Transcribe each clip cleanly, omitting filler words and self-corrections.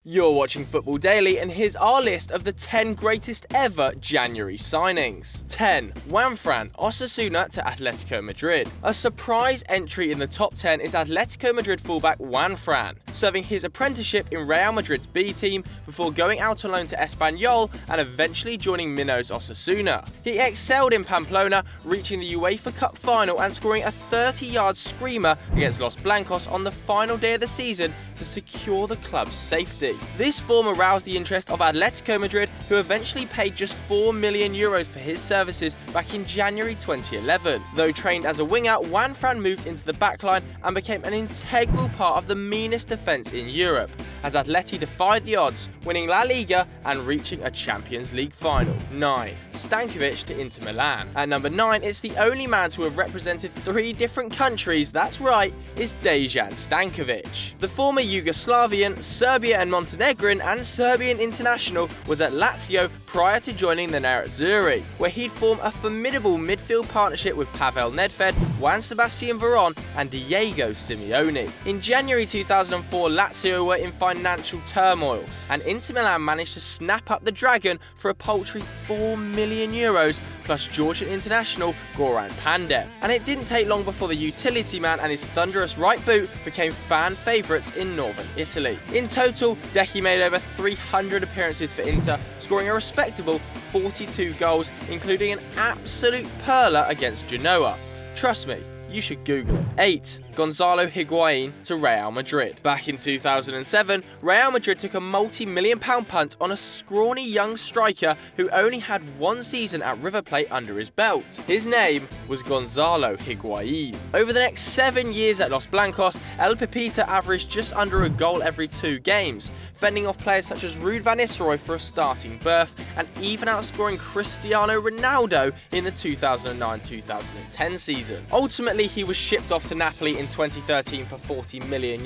You're watching Football Daily, and here's our list of the 10 greatest ever January signings. 10. Juanfran, Osasuna to Atletico Madrid. A surprise entry in the top 10 is Atletico Madrid fullback Juanfran, serving his apprenticeship in Real Madrid's B team before going out on loan to Espanyol and eventually joining Minno's Osasuna. He excelled in Pamplona, reaching the UEFA Cup final and scoring a 30-yard screamer against Los Blancos on the final day of the season to secure the club's safety. This form aroused the interest of Atletico Madrid, who eventually paid just €4 million for his services back in January 2011. Though trained as a winger, Juanfran moved into the backline and became an integral part of the meanest defence in Europe, as Atleti defied the odds, winning La Liga and reaching a Champions League final. 9. Stankovic to Inter Milan. At number 9, it's the only man to have represented 3 different countries, that's right, is Dejan Stankovic. The former Yugoslavian, Serbia and Montenegrin and Serbian international was at Lazio prior to joining the Nerazzurri, where he'd form a formidable midfield partnership with Pavel Nedved, Juan Sebastian Veron and Diego Simeone. In January 2004, Lazio were in financial turmoil, and Inter Milan managed to snap up the dragon for a paltry €4 million plus Georgian international Goran Pandev. And it didn't take long before the utility man and his thunderous right boot became fan favourites in northern Italy. In total, Decky made over 300 appearances for Inter, scoring a respectable 42 goals, including an absolute perler against Genoa. Trust me, you should Google it. 8. Gonzalo Higuain to Real Madrid. Back in 2007, Real Madrid took a multi-million-pound punt on a scrawny young striker who only had 1 season at River Plate under his belt. His name was Gonzalo Higuain. Over the next 7 years at Los Blancos, El Pepita averaged just under a goal every 2 games, fending off players such as Ruud van Nistelrooy for a starting berth, and even outscoring Cristiano Ronaldo in the 2009-2010 season. Ultimately, he was shipped off to Napoli in 2013 for €40 million.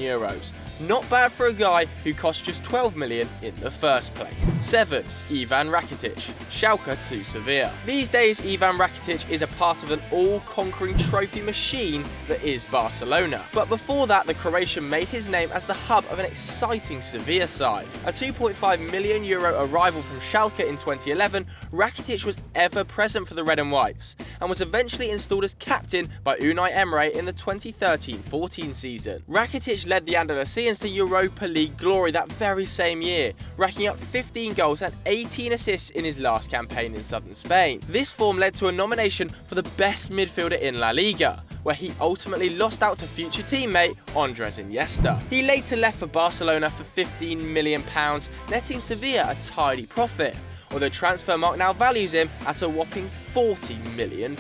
Not bad for a guy who cost just $12 million in the first place. 7. Ivan Rakitic, Schalke to Sevilla. These days, Ivan Rakitic is a part of an all-conquering trophy machine that is Barcelona. But before that, the Croatian made his name as the hub of an exciting Sevilla side. A €2.5 million arrival from Schalke in 2011, Rakitic was ever present for the Red and Whites, and was eventually installed as captain by Unai Emery in the 2013-14 season. Rakitic led the Andalusians to Europa League glory that very same year, racking up 15 goals and 18 assists in his last campaign in southern Spain. This form led to a nomination for the best midfielder in La Liga, where he ultimately lost out to future teammate Andres Iniesta. He later left for Barcelona for £15 million, netting Sevilla a tidy profit, although Transfermarkt now values him at a whopping £40 million.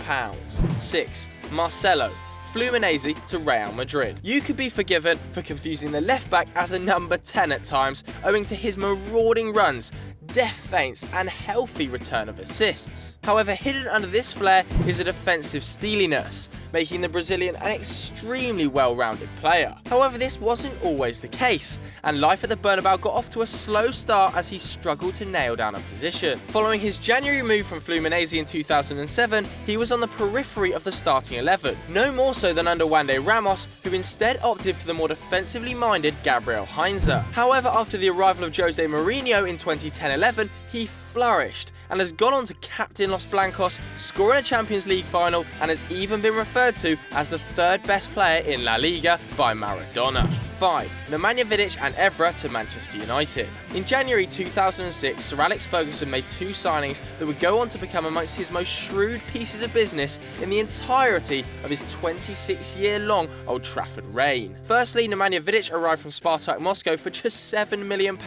6. Marcelo, Fluminense to Real Madrid. You could be forgiven for confusing the left-back as a number 10 at times, owing to his marauding runs, deft feints and healthy return of assists. However, hidden under this flair is a defensive steeliness, making the Brazilian an extremely well-rounded player. However, this wasn't always the case, and life at the Bernabeu got off to a slow start as he struggled to nail down a position. Following his January move from Fluminense in 2007, he was on the periphery of the starting 11, no more so than under Wande Ramos, who instead opted for the more defensively minded Gabriel Heinze. However, after the arrival of Jose Mourinho in 2010-11, he flourished and has gone on to captain Los Blancos, score in a Champions League final, and has even been referred to as the 3rd best player in La Liga by Maradona. 5. Nemanja Vidic and Evra to Manchester United. In January 2006, Sir Alex Ferguson made 2 signings that would go on to become amongst his most shrewd pieces of business in the entirety of his 26-year-long Old Trafford reign. Firstly, Nemanja Vidic arrived from Spartak Moscow for just £7 million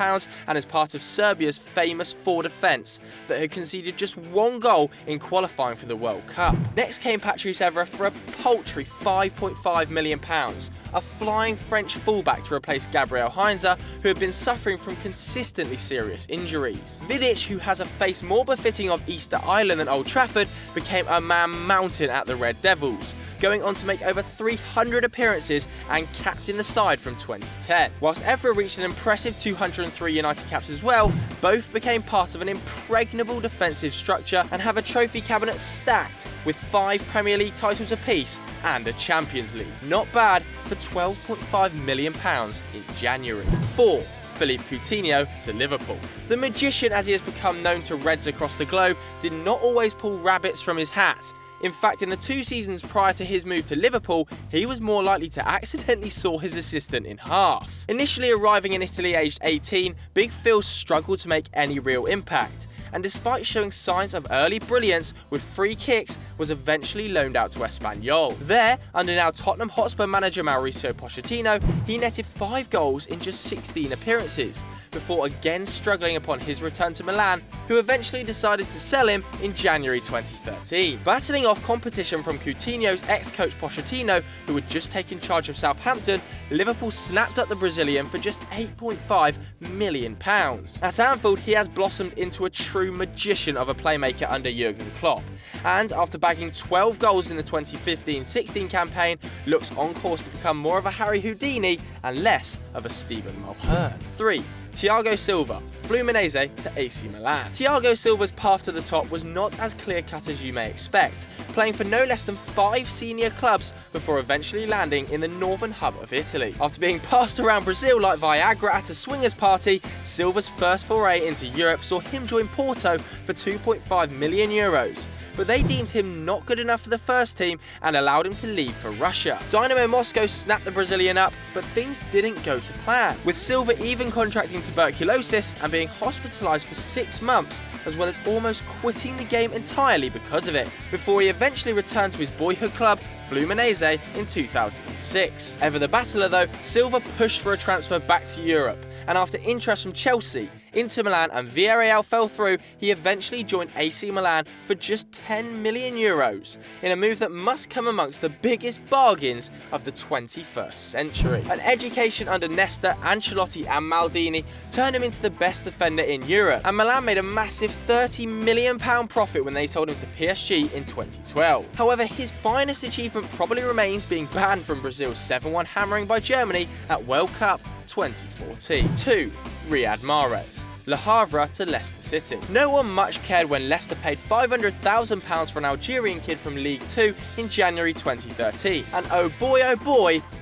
and as part of Serbia's famous 4 defence that had conceded just 1 goal in qualifying for the World Cup. Next came Patrice Evra for a paltry £5.5 million, a flying French fullback to replace Gabriel Heinze, who had been suffering from consistently serious injuries. Vidic, who has a face more befitting of Easter Island than Old Trafford, became a man mountain at the Red Devils, going on to make over 300 appearances and captain the side from 2010. Whilst Evra reached an impressive 203 United caps as well, both became part of an impregnable defensive structure and have a trophy cabinet stacked with 5 Premier League titles apiece and a Champions League. Not bad for £12.5 million in January. 4. Philippe Coutinho to Liverpool. The magician, as he has become known to Reds across the globe, did not always pull rabbits from his hat. In fact, in the 2 seasons prior to his move to Liverpool, he was more likely to accidentally saw his assistant in half. Initially arriving in Italy aged 18, Big Phil struggled to make any real impact, and despite showing signs of early brilliance with free kicks, was eventually loaned out to Espanyol. There, under now Tottenham Hotspur manager Mauricio Pochettino, he netted 5 goals in just 16 appearances, before again struggling upon his return to Milan, who eventually decided to sell him in January 2013. Battling off competition from Coutinho's ex-coach Pochettino, who had just taken charge of Southampton, Liverpool snapped up the Brazilian for just £8.5 million. At Anfield, he has blossomed into a true magician of a playmaker under Jurgen Klopp, and after bagging 12 goals in the 2015-16 campaign, looks on course to become more of a Harry Houdini and less of a Stephen Mulhern. 3. Thiago Silva, Fluminense to AC Milan. Thiago Silva's path to the top was not as clear-cut as you may expect, playing for no less than 5 senior clubs before eventually landing in the northern hub of Italy. After being passed around Brazil like Viagra at a swingers party, Silva's first foray into Europe saw him join Porto for €2.5 million. But they deemed him not good enough for the first team and allowed him to leave for Russia. Dynamo Moscow snapped the Brazilian up, but things didn't go to plan, with Silva even contracting tuberculosis and being hospitalised for 6 months, as well as almost quitting the game entirely because of it, before he eventually returned to his boyhood club, Fluminense, in 2006. Ever the battler though, Silva pushed for a transfer back to Europe, and after interest from Chelsea, Inter Milan and Villarreal fell through, he eventually joined AC Milan for just €10 million, in a move that must come amongst the biggest bargains of the 21st century. An education under Nesta, Ancelotti and Maldini turned him into the best defender in Europe, and Milan made a massive £30 million profit when they sold him to PSG in 2012. However, his finest achievement probably remains being banned from Brazil's 7-1 hammering by Germany at World Cup 2014. 2. Riyad Mahrez, Le Havre to Leicester City. No one much cared when Leicester paid £500,000 for an Algerian kid from League 2 in January 2013, and oh boy,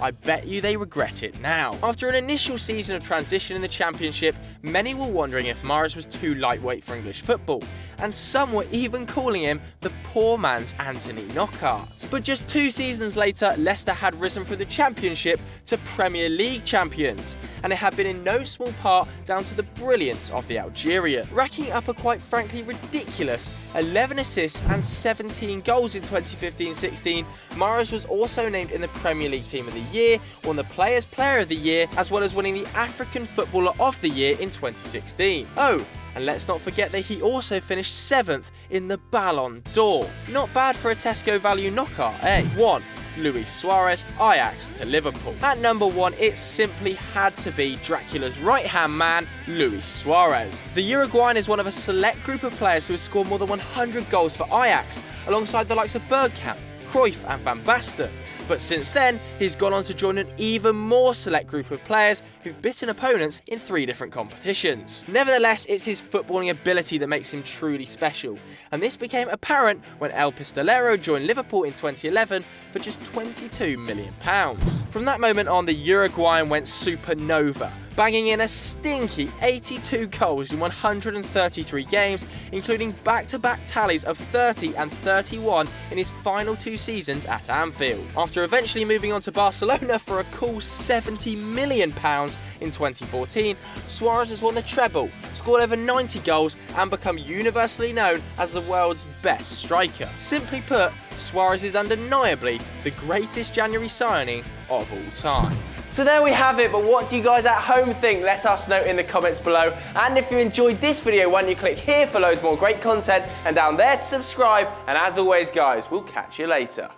I bet you they regret it now. After an initial season of transition in the Championship, many were wondering if Mahrez was too lightweight for English football, and some were even calling him the poor man's Anthony Knockaert. But just 2 seasons later, Leicester had risen from the Championship to Premier League champions, and it had been in no small part down to the brilliance of the Algerian. Racking up a quite frankly ridiculous 11 assists and 17 goals in 2015-16, Mahrez was also named in the Premier League Team of the Year, won the Players' Player of the Year, as well as winning the African Footballer of the Year in 2016. Oh, and let's not forget that he also finished 7th in the Ballon d'Or. Not bad for a Tesco value knockout, eh? 1. Luis Suarez, Ajax to Liverpool. At number 1, it simply had to be Dracula's right-hand man, Luis Suarez. The Uruguayan is one of a select group of players who have scored more than 100 goals for Ajax, alongside the likes of Bergkamp, Cruyff and Van Basten. But since then, he's gone on to join an even more select group of players who've bitten opponents in 3 different competitions. Nevertheless, it's his footballing ability that makes him truly special, and this became apparent when El Pistolero joined Liverpool in 2011 for just £22 million. From that moment on, the Uruguayan went supernova, banging in a stinky 82 goals in 133 games, including back-to-back tallies of 30 and 31 in his final 2 seasons at Anfield. After eventually moving on to Barcelona for a cool £70 million in 2014, Suarez has won the treble, scored over 90 goals and become universally known as the world's best striker. Simply put, Suarez is undeniably the greatest January signing of all time. So there we have it, but what do you guys at home think? Let us know in the comments below. And if you enjoyed this video, why don't you click here for loads more great content and down there to subscribe. And as always guys, we'll catch you later.